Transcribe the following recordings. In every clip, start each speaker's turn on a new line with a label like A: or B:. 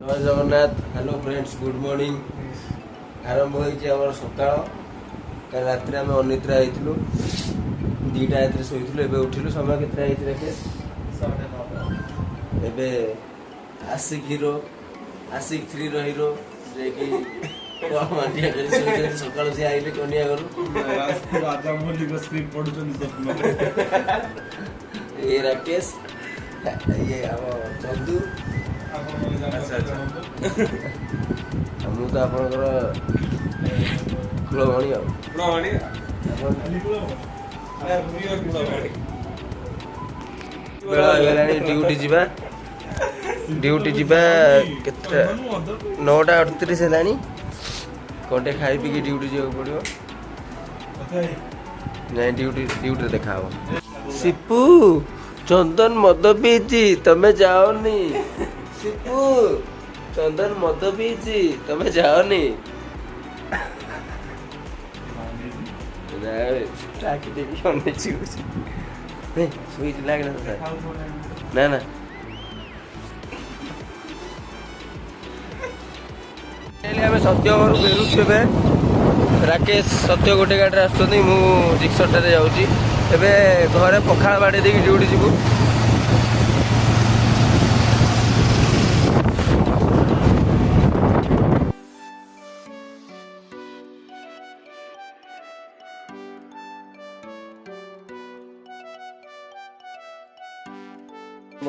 A: जय Jagannath. Hello friends, good morning. आरंभ हो सकाल। कल रात आम अनिद्रा होइथिलु, 2टा रात शोइथिलु। एबे उठिलु समय केतरा होइथिले के 9:30। एबे आशिक हीरो, आशिक 3 रो हीरो जे कि मांडिया करे सोइथिले। सकाल से आइले कन्या करू
B: राजा मौली को स्क्रिप्ट पढुछन स्वप्न।
A: ये राकेश, ये अब चंदू।
B: अच्छा अच्छा।
A: ମୁଁ ତ ଆପଣଙ୍କର କୁଳମଣି ଆଉ
B: କୁଳମଣି
A: ବେଳ ହେଇଗଲାଣି ଡ୍ୟୁଟି ଯିବା କେତେଟା 9:38 ହେଲାଣି। କଣ୍ଟେ ଖାଇ ପିଇକି ଡ୍ୟୁଟି ଯିବାକୁ ପଡ଼ିବ। ନାଇଁ ଡ୍ୟୁଟିରେ ଦେଖା ହବ। ସିପୁ ଚନ୍ଦନ ମଦ ପିଇଛି, ତମେ ଯାଅନି। ସିପୁ ଚନ୍ଦନ ମଦ ପିଇଛି, ତମେ ଯାଅନି। ନା ନା ଆମେ ସତ୍ୟ ଘରୁ ଫେରୁଛୁ। ଏବେ ରାକେଶ ସତ୍ୟ ଗୋଟେ ଗାଡ଼ିରେ ଆସୁଛନ୍ତି, ମୁଁ ରିକ୍ସାଟାରେ ଯାଉଛି। ଏବେ ଘରେ ପଖାଳ ବାଡ଼େଇ ଦେଇକି ଡ୍ୟୁଟି ଯିବୁ।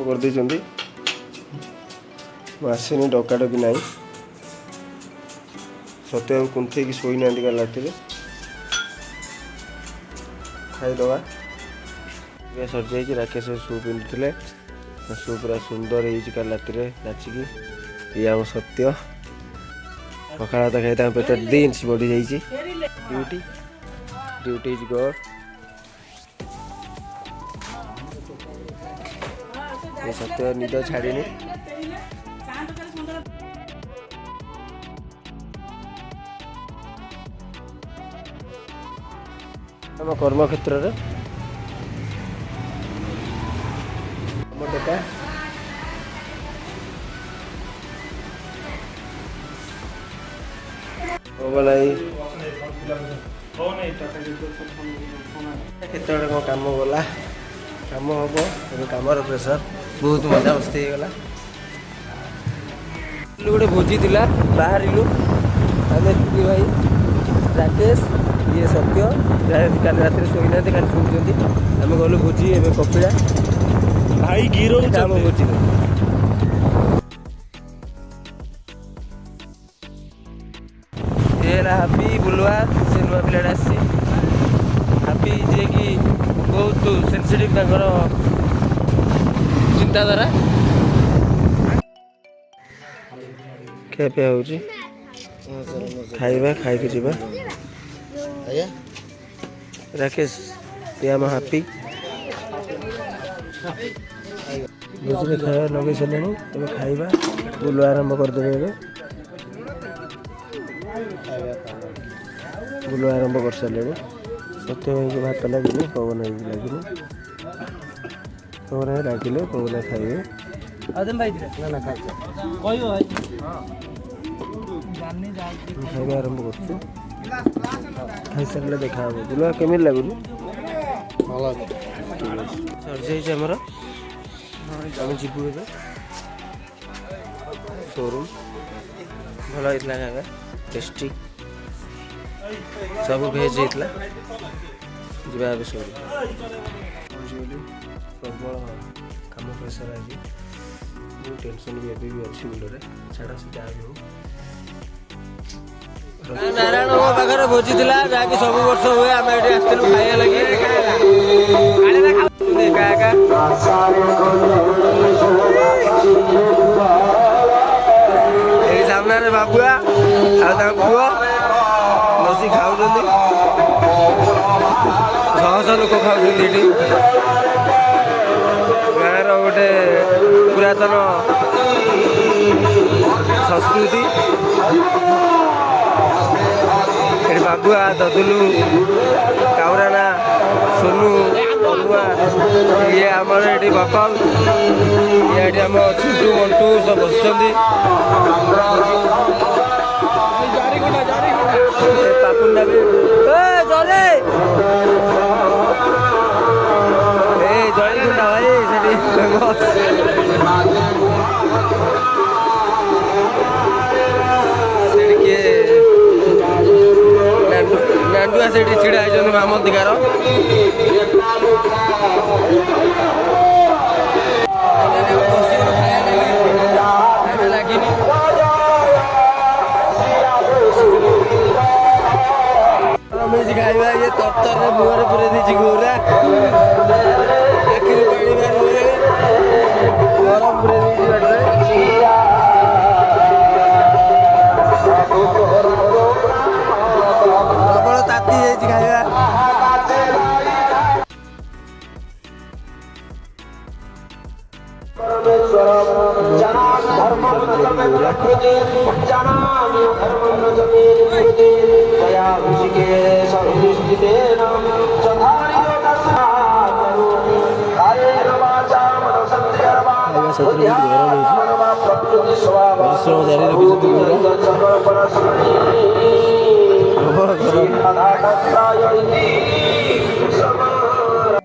A: କରିଦେଇଛନ୍ତି। ମୁଁ ଆସିନି, ଡକାଡକି ନାହିଁ। ସତ୍ୟ ଆଉ କୁନ୍ଥେଇକି ଶୋଇନାହାନ୍ତି କାଲି ରାତିରେ। ଖାଇଦେବା। ଏବେ ସରିଯାଇଛି। ରାକେଶ ସୁ ପିନ୍ଧୁଥିଲେ, ସୁ ପୁରା ସୁନ୍ଦର ହେଇଛି କାଲି ରାତିରେ ନାଚିକି। ଇଏ ଆମ ସତ୍ୟ ପଖାଳ ଭାତ ଖାଇ ତାଙ୍କ ପେଟ 2 ଇଞ୍ଚ ବଢ଼ିଯାଇଛି। ଡ୍ୟୁଟି ଇଜ୍ ଗଡ୍। ସତ୍ୟ ନିଦ ଛାଡ଼ିନି। ଆମ କର୍ମକ୍ଷେତ୍ରରେ ଟେକା କେତେବେଳେ କ'ଣ କାମ ଗଲା, କାମ ହବ। ଏବେ କାମର ପ୍ରେସର ବହୁତ ମଜାମସ୍ତି ହେଇଗଲା। ଗୋଟେ ଭୋଜି ଥିଲା, ବାହାରିଲୁ ଆମେ 3 ଭାଇ, ରାକେଶ, ଇଏ ସତ୍ୟ। କାଲି ରାତିରେ ଶୋଇନାହାନ୍ତି, କାଲି ଶୋଇଛନ୍ତି। ଆମେ ଗଲୁ ଭୋଜି। ଏବେ କପିଳା
B: ଭାଇ ଗିରୋ
A: ଆମ ଭୋଜିରେ। ଏ ହେଲା ହାପି ବୁଲୁଆ, ସେ ନୂଆ ପିଲାଟା ଆସିଛି। ହାପି ଯିଏକି ବହୁତ ସେନ୍ସିଟିଭ୍, ତାଙ୍କର ଚିନ୍ତାଧାରା। ଖିଆପିଆ ହେଉଛି, ଖାଇବା, ଖାଇକି ଯିବା। ରାକେଶ, ଏ ଆମ ହାପି। ଭୋଜିରେ ଖାଇବା ଲଗେଇ ସାରିଲେଣି। ଏବେ ଖାଇବା, ବୁଲ ଆରମ୍ଭ କରିଦେବେ। ଏବେ ବୁଲ ଆରମ୍ଭ କରିସାରିଲେଣି। ସତ୍ୟ ଭାଇକି ଭାତ ଲାଗିନି, ପବନ ଭାଇକି ଲାଗିନି। ପବନ ଭାଇ ଲାଗିଲେ ପବନ ଖାଇବେ। ଖାଇବା ଆରମ୍ଭ କରୁଛୁ। ଖାଇସାରିଲେ ଦେଖା ହବ। ବୁଲୁଆ କେମିତି ଲାଗୁଛି? ଭଲ ଅଛି। ଠିକ୍ ଅଛି, ସରିଯାଇଛି ଆମର। ଆମେ ଯିବୁ ଏବେ ସୋରୁମ୍। ଭଲ ହେଇଥିଲା ଖାଇବା, ଟେଷ୍ଟି, ସବୁ ଭେଜ୍ ହେଇଥିଲା। ଯିବା ଏବେ ସୋରୁମ୍। ପ୍ରବଳ କାମ ପ୍ରେସର ଆଜି। ବହୁତ ଟେନସନ୍ ବି ଏବେ ବି ଅଛି ମୁଣ୍ଡରେ। ଛାଡ଼, ସେ ଯାହା ବି ହଉ। ନାରାୟଣଙ୍କ ପାଖରେ ଭୋଜି ଥିଲା, ଯାହାକି ସବୁ ବର୍ଷ ହୁଏ। ଆମେ ଏଠି ଆସିଥିଲୁ ଖାଇବା ଲାଗି। ଏକା ଏକା ଏଇ ସାମ୍ନାରେ ବାବୁଆ ଆଉ ତାଙ୍କ ପୁଅ ବସି ଖାଉଛନ୍ତି। ଶହ ଶହ ଲୋକ ଖାଉଛନ୍ତି ଏଠି। ଗାଁର ଗୋଟେ ପୁରାତନ ସଂସ୍କୃତି। ଏଠି ବାବୁଆ, ଦଦୁଲୁ, କାଉରାନା, ସୋନୁ, ଅନୁଆ, ଇଏ ଆମର ଏଠି ବକଲ, ଇଏ ଏଠି ଆମ ଚିଣ୍ଟୁ, ମଣ୍ଟୁ ସବୁ ବସିଛନ୍ତି। ସେଠି କିଏ ନାଣ୍ଡୁଆ ସେଠି ଛିଡ଼ା ହେଇଛନ୍ତି ମାମନ୍ତିକାର। ଲାଗିନି ଖାଇବା ଇଏ ତରତରରେ ମୁହଁରେ ପୁରେଇ ଦେଇଛି ଘୋରା ଆଖିରୁ ପାଣି ବାହାରିଲେ ଗରମ ପୁରେଇ ଦେଇଛି ବାଟରେ। ପ୍ରବଳ ତାତି ଯାଇଛି ଖାଇବା। ପରିଶ୍ରମ ଜାରି ରଖିଛନ୍ତି ପୁରା।